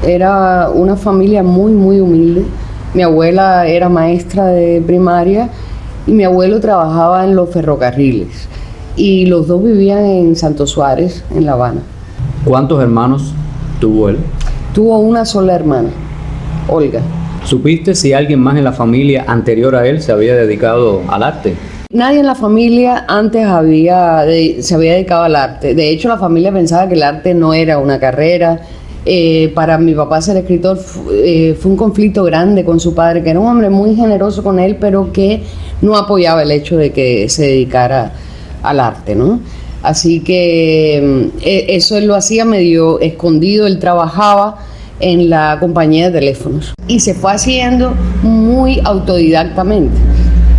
Era una familia muy, muy humilde. Mi abuela era maestra de primaria y mi abuelo trabajaba en los ferrocarriles. Y los dos vivían en Santo Suárez, en La Habana. ¿Cuántos hermanos tuvo él? Tuvo una sola hermana, Olga. ¿Supiste si alguien más en la familia anterior a él se había dedicado al arte? Nadie en la familia antes se había dedicado al arte. De hecho, la familia pensaba que el arte no era una carrera. Para mi papá ser escritor fue un conflicto grande con su padre, que era un hombre muy generoso con él, pero que no apoyaba el hecho de que se dedicara al arte, ¿no? Así que eso él lo hacía medio escondido. Él trabajaba en la compañía de teléfonos y se fue haciendo muy autodidactamente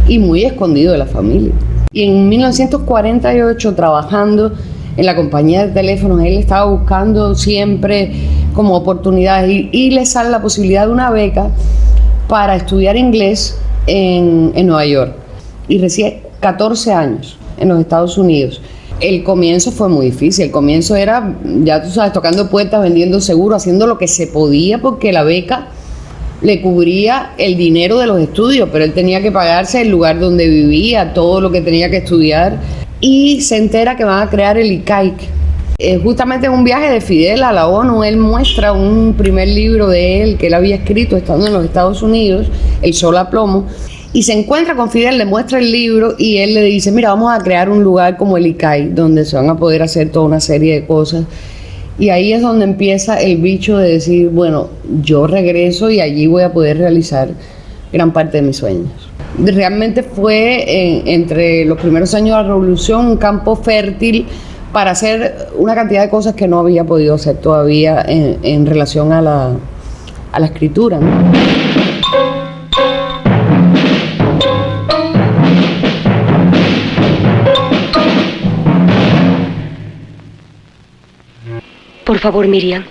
y muy escondido de la familia. Y en 1948, trabajando en la compañía de teléfonos, él estaba buscando siempre como oportunidades y le sale la posibilidad de una beca para estudiar inglés en Nueva York, y recibe 14 años en los Estados Unidos. El comienzo fue muy difícil. El comienzo era, ya tú sabes, tocando puertas, vendiendo seguros, haciendo lo que se podía porque la beca le cubría el dinero de los estudios, pero él tenía que pagarse el lugar donde vivía, todo lo que tenía que estudiar. Y se entera que van a crear el ICAIC. Justamente en un viaje de Fidel a la ONU, él muestra un primer libro de él que él había escrito estando en los Estados Unidos, El Sol a Plomo, y se encuentra con Fidel, le muestra el libro y él le dice: mira, vamos a crear un lugar como el ICAIC donde se van a poder hacer toda una serie de cosas. Y ahí es donde empieza el bicho de decir, bueno, yo regreso y allí voy a poder realizar gran parte de mis sueños. Realmente fue entre los primeros años de la revolución un campo fértil para hacer una cantidad de cosas que no había podido hacer todavía en relación a la escritura, ¿no? Por favor, Miriam.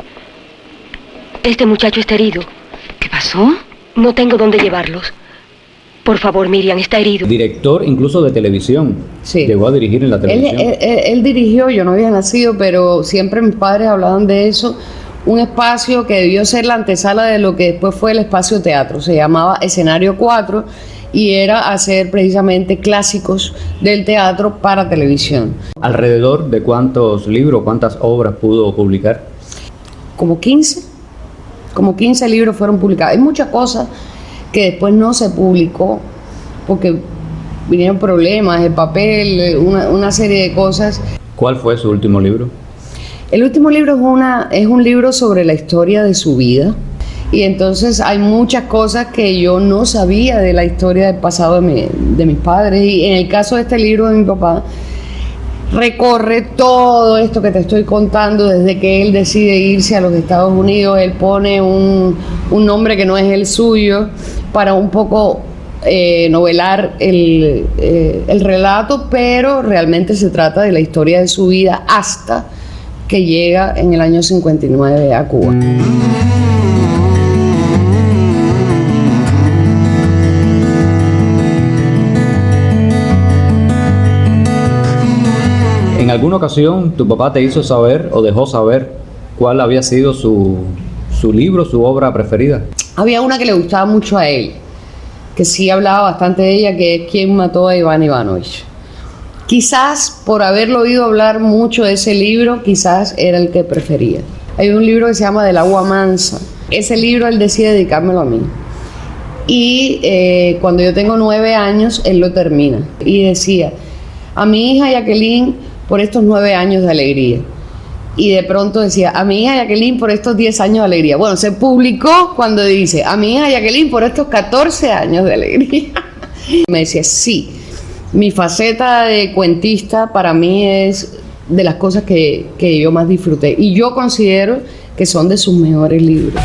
Este muchacho está herido. ¿Qué pasó? No tengo dónde llevarlos. Por favor, Miriam, está herido. Director incluso de televisión. Sí. Llegó a dirigir en la televisión. Él dirigió, yo no había nacido, pero siempre mis padres hablaban de eso. Un espacio que debió ser la antesala de lo que después fue el espacio teatro. Se llamaba Escenario 4 y era hacer precisamente clásicos del teatro para televisión. ¿Alrededor de cuántos libros, cuántas obras pudo publicar? Como 15 libros fueron publicados. Hay muchas cosas que después no se publicó porque vinieron problemas, el papel, una serie de cosas. ¿Cuál fue su último libro? El último libro es un libro sobre la historia de su vida, y entonces hay muchas cosas que yo no sabía de la historia del pasado de mis padres, y en el caso de este libro de mi papá recorre todo esto que te estoy contando desde que él decide irse a los Estados Unidos. Él pone un nombre que no es el suyo para un poco novelar el relato, pero realmente se trata de la historia de su vida hasta que llega en el año 59 a Cuba. ¿En alguna ocasión tu papá te hizo saber o dejó saber cuál había sido su libro, su obra preferida? Había una que le gustaba mucho a él, que sí hablaba bastante de ella, que es ¿Quién mató a Iván Ivanovich? Quizás por haberlo oído hablar mucho de ese libro, quizás era el que prefería. Hay un libro que se llama Del agua mansa. Ese libro él decide dedicármelo a mí. Y cuando yo tengo 9 años, él lo termina. Y decía: a mi hija Jacqueline por estos 9 años de alegría. Y de pronto decía: a mi hija Jacqueline por estos 10 años de alegría. Bueno, se publicó cuando dice: a mi hija Jacqueline por estos 14 años de alegría. Me decía: sí. Mi faceta de cuentista para mí es de las cosas que yo más disfruté, y yo considero que son de sus mejores libros.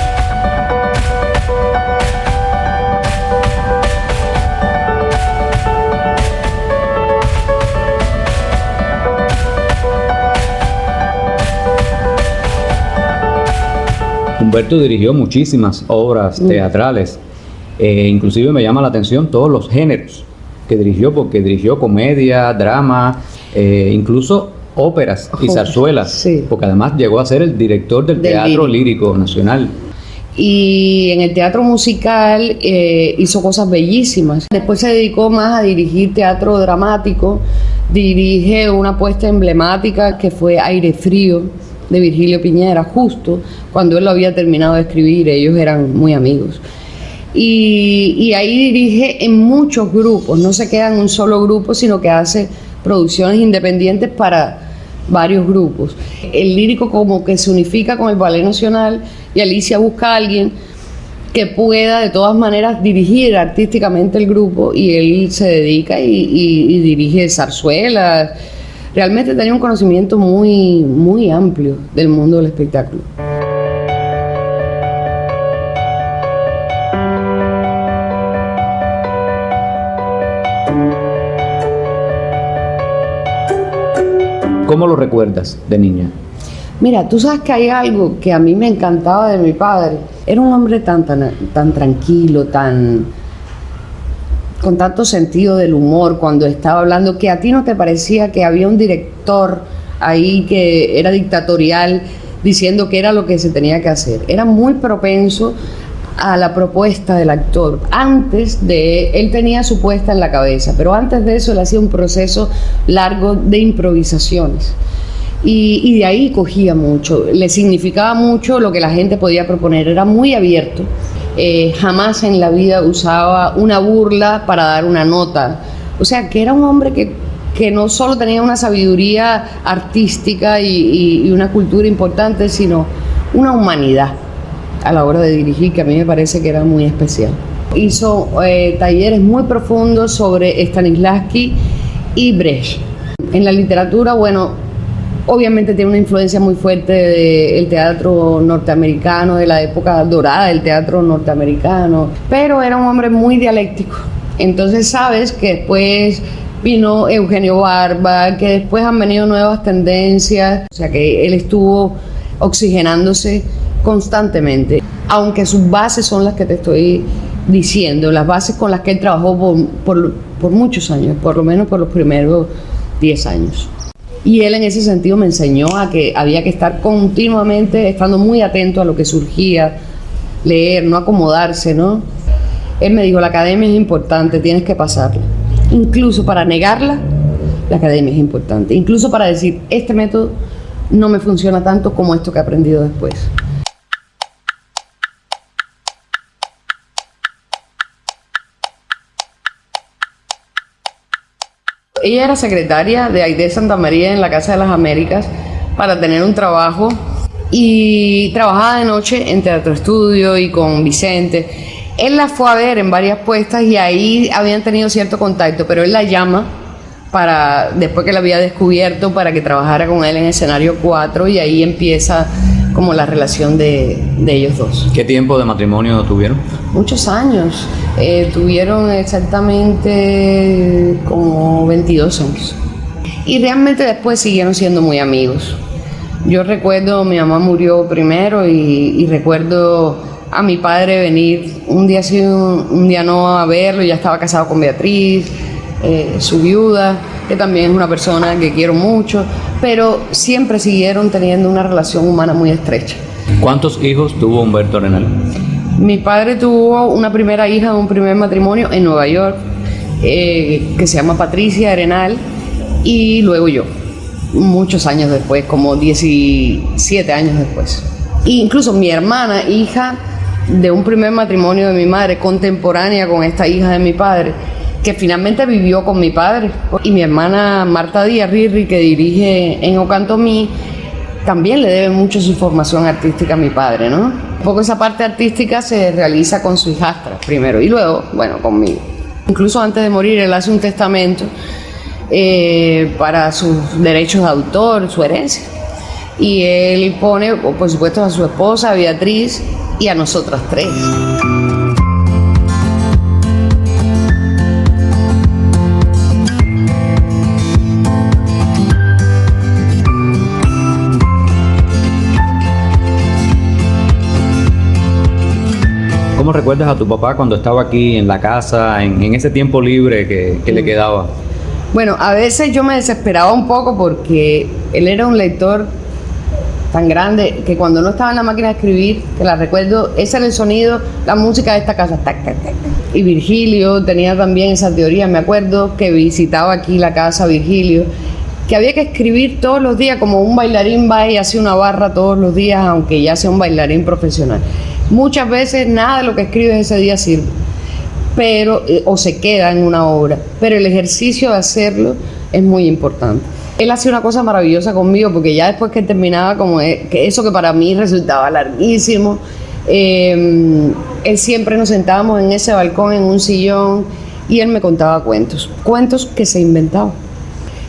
Humberto dirigió muchísimas obras teatrales, inclusive me llama la atención todos los géneros que dirigió, porque dirigió comedia, drama, incluso óperas y zarzuelas, sí. Porque además llegó a ser el director del Teatro Lírico Nacional. Y en el teatro musical hizo cosas bellísimas. Después se dedicó más a dirigir teatro dramático. Dirige una puesta emblemática que fue Aire Frío, de Virgilio Piñera, justo cuando él lo había terminado de escribir. Ellos eran muy amigos. Y ahí dirige en muchos grupos, no se queda en un solo grupo, sino que hace producciones independientes para varios grupos. El lírico como que se unifica con el Ballet Nacional y Alicia busca a alguien que pueda de todas maneras dirigir artísticamente el grupo, y él se dedica y dirige zarzuelas. Realmente tenía un conocimiento muy, muy amplio del mundo del espectáculo. ¿Cómo lo recuerdas de niña? Mira, tú sabes que hay algo que a mí me encantaba de mi padre. Era un hombre tan tranquilo, con tanto sentido del humor cuando estaba hablando, que a ti no te parecía que había un director ahí que era dictatorial diciendo que era lo que se tenía que hacer. Era muy propenso a la propuesta del actor. Él tenía su puesta en la cabeza, pero antes de eso él hacía un proceso largo de improvisaciones. Y de ahí cogía mucho, le significaba mucho lo que la gente podía proponer, era muy abierto. Jamás en la vida usaba una burla para dar una nota. O sea, que era un hombre que no solo tenía una sabiduría artística y una cultura importante, sino una humanidad a la hora de dirigir, que a mí me parece que era muy especial. Hizo talleres muy profundos sobre Stanislavski y Brecht. En la literatura, bueno, obviamente tiene una influencia muy fuerte del teatro norteamericano, de la época dorada del teatro norteamericano, pero era un hombre muy dialéctico. Entonces sabes que después vino Eugenio Barba, que después han venido nuevas tendencias, o sea que él estuvo oxigenándose constantemente, aunque sus bases son las que te estoy diciendo, las bases con las que él trabajó por muchos años, por lo menos por los primeros 10 años. Y él en ese sentido me enseñó a que había que estar continuamente estando muy atento a lo que surgía, leer, no acomodarse, ¿no? Él me dijo, la academia es importante, tienes que pasarla. Incluso para negarla, la academia es importante. Incluso para decir, este método no me funciona tanto como esto que he aprendido después. Ella era secretaria de Aide Santamaría en la Casa de las Américas para tener un trabajo, y trabajaba de noche en Teatro Estudio y con Vicente. Él la fue a ver en varias puestas y ahí habían tenido cierto contacto, pero él la llama después que la había descubierto, para que trabajara con él en Escenario 4, y ahí empieza como la relación de ellos dos. ¿Qué tiempo de matrimonio tuvieron? Muchos años. Tuvieron exactamente como 22 años. Y realmente después siguieron siendo muy amigos. Yo recuerdo, mi mamá murió primero y recuerdo a mi padre venir un día sí, un día no a verlo. Ya estaba casado con Beatriz, su viuda, que también es una persona que quiero mucho, pero siempre siguieron teniendo una relación humana muy estrecha. ¿Cuántos hijos tuvo Humberto Arenal? Mi padre tuvo una primera hija de un primer matrimonio en Nueva York, que se llama Patricia Arenal, y luego yo, muchos años después, como 17 años después. E incluso mi hermana, hija de un primer matrimonio de mi madre, contemporánea con esta hija de mi padre, que finalmente vivió con mi padre. Y mi hermana Marta Díaz Riri, que dirige en Ocantomí, también le debe mucho su formación artística a mi padre, ¿no? Un poco esa parte artística se realiza con su hijastra primero y luego, bueno, conmigo. Incluso antes de morir él hace un testamento para sus derechos de autor, su herencia. Y él pone, por supuesto, a su esposa, a Beatriz, y a nosotras tres. ¿Cómo recuerdas a tu papá cuando estaba aquí en la casa, en ese tiempo libre que le quedaba? Bueno, a veces yo me desesperaba un poco porque él era un lector tan grande, que cuando no estaba en la máquina de escribir, que la recuerdo, ese era el sonido, la música de esta casa, tac, tac, tac. Y Virgilio tenía también esa teoría, me acuerdo que visitaba aquí la casa Virgilio, que había que escribir todos los días, como un bailarín va y hace una barra todos los días, aunque ya sea un bailarín profesional. Muchas veces nada de lo que escribes ese día sirve, pero o se queda en una obra, pero el ejercicio de hacerlo es muy importante. Él hacía una cosa maravillosa conmigo, porque ya después que terminaba, como que eso que para mí resultaba larguísimo, él siempre nos sentábamos en ese balcón, en un sillón, y él me contaba cuentos que se inventaba.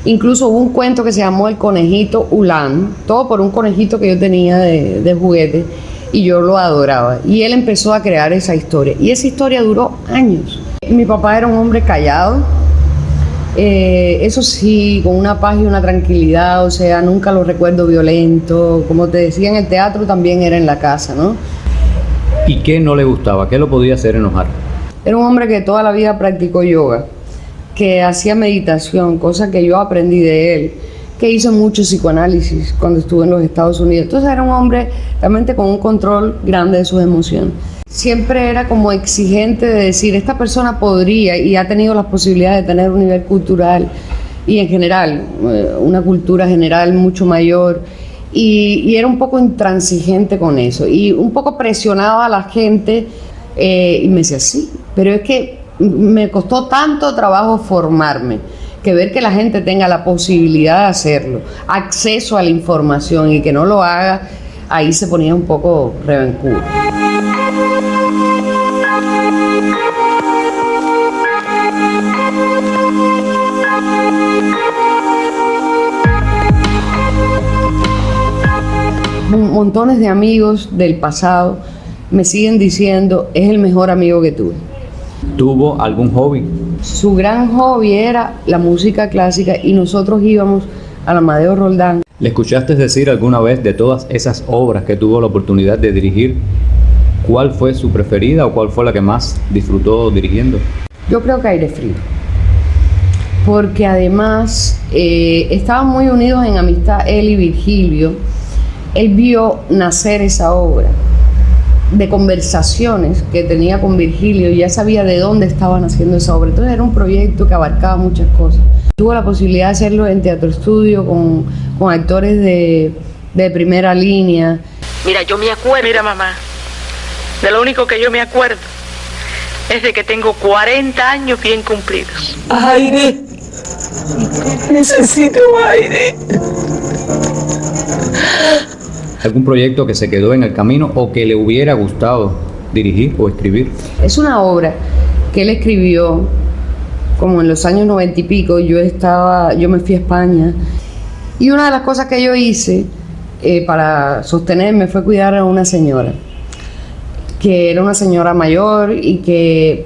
Incluso hubo un cuento que se llamó El conejito Ulan, todo por un conejito que yo tenía de juguete, y yo lo adoraba. Y él empezó a crear esa historia, y esa historia duró años. Mi papá era un hombre callado, eso sí, con una paz y una tranquilidad, o sea, nunca lo recuerdo violento. Como te decía, en el teatro también era en la casa, ¿no? ¿Y qué no le gustaba? ¿Qué lo podía hacer enojar? Era un hombre que toda la vida practicó yoga, que hacía meditación, cosa que yo aprendí de él, que hizo mucho psicoanálisis cuando estuve en los Estados Unidos. Entonces era un hombre realmente con un control grande de sus emociones. Siempre era como exigente de decir, esta persona podría y ha tenido las posibilidades de tener un nivel cultural y en general, una cultura general mucho mayor, y era un poco intransigente con eso y un poco presionaba a la gente, y me decía, sí, pero es que me costó tanto trabajo formarme, que ver que la gente tenga la posibilidad de hacerlo, acceso a la información y que no lo haga, ahí se ponía un poco rebencudo. Montones de amigos del pasado me siguen diciendo, es el mejor amigo que tuve. ¿Tuvo algún hobby? Su gran hobby era la música clásica y nosotros íbamos al Amadeo Roldán. ¿Le escuchaste decir alguna vez de todas esas obras que tuvo la oportunidad de dirigir, cuál fue su preferida o cuál fue la que más disfrutó dirigiendo? Yo creo que Aire Frío, porque además estaban muy unidos en amistad él y Virgilio. Él vio nacer esa obra de conversaciones que tenía con Virgilio, ya sabía de dónde estaban haciendo esa obra. Entonces era un proyecto que abarcaba muchas cosas. Tuvo la posibilidad de hacerlo en Teatro Estudio con actores de primera línea. Mira, yo me acuerdo, mira mamá, de lo único que yo me acuerdo es de que tengo 40 años bien cumplidos. Aire, necesito aire. ¿Algún proyecto que se quedó en el camino o que le hubiera gustado dirigir o escribir? Es una obra que él escribió como en los años 90 y pico. Yo me fui a España y una de las cosas que yo hice para sostenerme fue cuidar a una señora, que era una señora mayor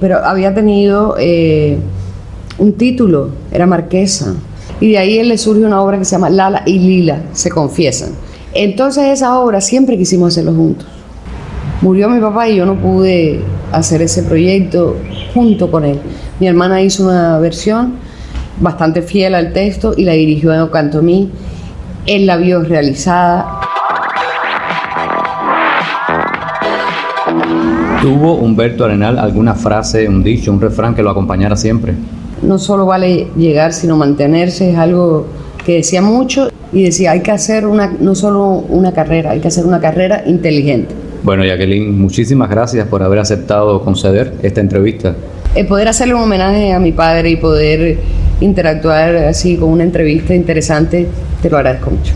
pero había tenido un título, era marquesa, y de ahí él le surge una obra que se llama Lala y Lila se confiesan. Entonces esa obra siempre quisimos hacerlo juntos. Murió mi papá y yo no pude hacer ese proyecto junto con él. Mi hermana hizo una versión bastante fiel al texto y la dirigió en Ocantomí. Él la vio realizada. ¿Tuvo Humberto Arenal alguna frase, un dicho, un refrán que lo acompañara siempre? No solo vale llegar, sino mantenerse, es algo que decía mucho. Y decía, hay que hacer no solo una carrera, hay que hacer una carrera inteligente. Bueno, Jacqueline, muchísimas gracias por haber aceptado conceder esta entrevista. El poder hacerle un homenaje a mi padre y poder interactuar así con una entrevista interesante, te lo agradezco mucho.